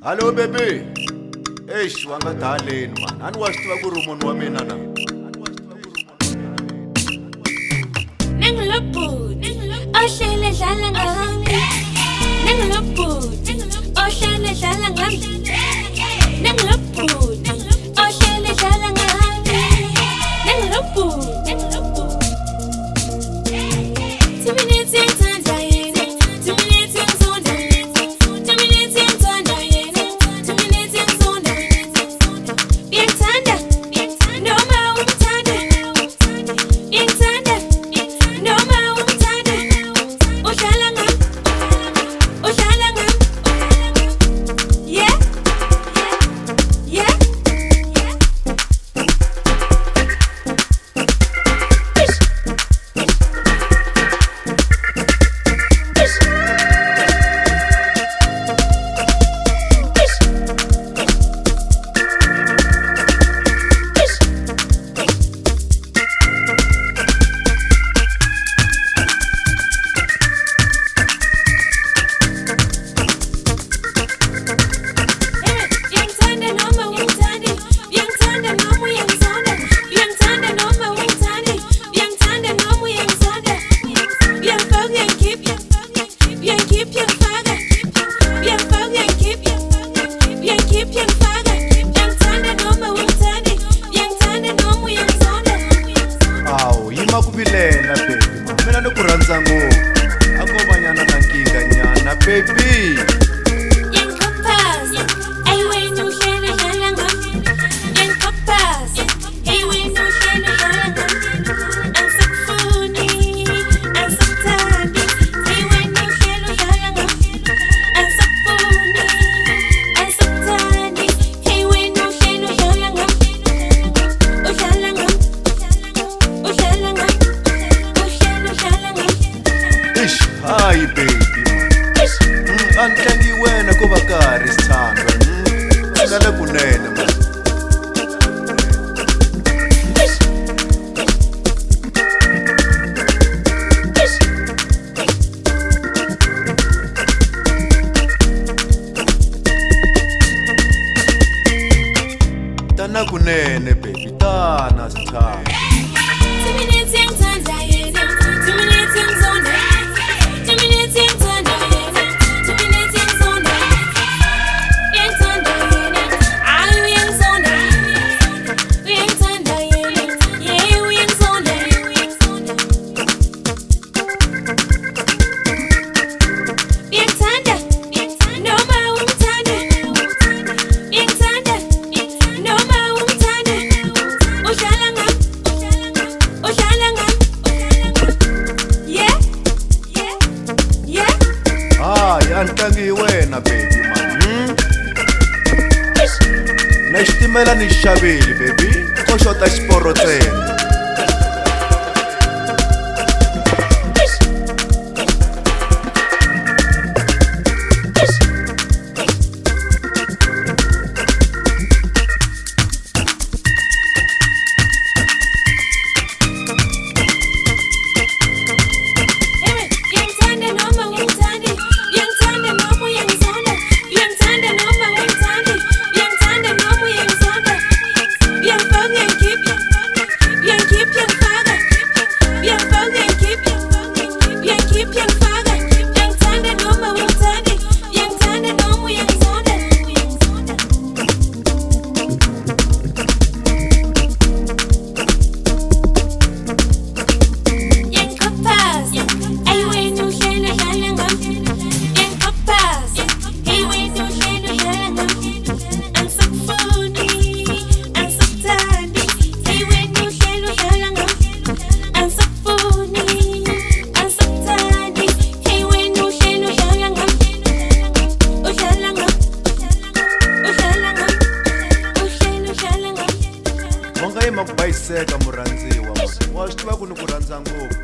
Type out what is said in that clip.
Hello baby. Eish wanga daleni man. Ani wa swi tiva ku ri munhu wa mina na. Ningilobhut, ohlele dlala ngami. Ningilobhut, ohlele dlala ngami. Ningilobhut, ohlele dlala ngami. Ningilobhut. 2 minutes ngithanda yena, 2 minutes ngizonda. 2 minutes ngithanda yena, 2 minutes ngizonda. Ngiyangithanda, noma ungithanda. Ngiyangithanda, noma ungithanda. Udlala ngami, udlala ngami. Yeah, yeah. Awu yima kubilela baby. Mina ni ku rhandza ngopfu. Akovanyana na nkinga nyana baby. Ish, hayi baby man. Antlangi wena ku va karhi sithando. Ngale kunene man. Tana kunene baby, tana sithando. 2 minutes ngithanda yena, 2 minutes ngizonda. 2 minutes ngithanda yena, 2 minutes ngizonda. Ngiyangithanda yena, ayi uyangizonda. Uyangithanda yena, yeah uyangizonda. Ngiyangithanda, noma ungithanda. Ngiyangithanda, noma ungithanda. Udlala ngami, udlala ngami. Yeah, yeah, yeah. Hayi antlangi wena baby man. Na xitimela ni xavile baby. Ko xota xiporo ntsena. Uyangithanda noma ungithanda. Uyangithanda noma uyangizonda. Uyangithanda noma ungithanda. Uyangithanda noma uyangizonda. Uyangifaka uyangikhipha. Uyangikhipha uyangifaka. Uyangifaka uyangikhipha. Uyangikhipha uyangifaka. Uyangithanda noma ungithanda. Uyangithanda noma uyangizonda. Yangikhaphaza, ayi wena uhlelo dlala ngami. Yangikhaphaza, hey wena uhlelo dlala ngami. Angisakufuni, angisakuthandi, hey wena uhlelo dlala ngami. Angisakufuni, angisakuthandi, hey wena uhlelo dlala ngami. Udlala ngami, udlala ngami, uhlelo dlala ngami. Wanga yima ku bayiseka murhandziwa. Wa swi tiva ku ni ku rhandza ngopfu.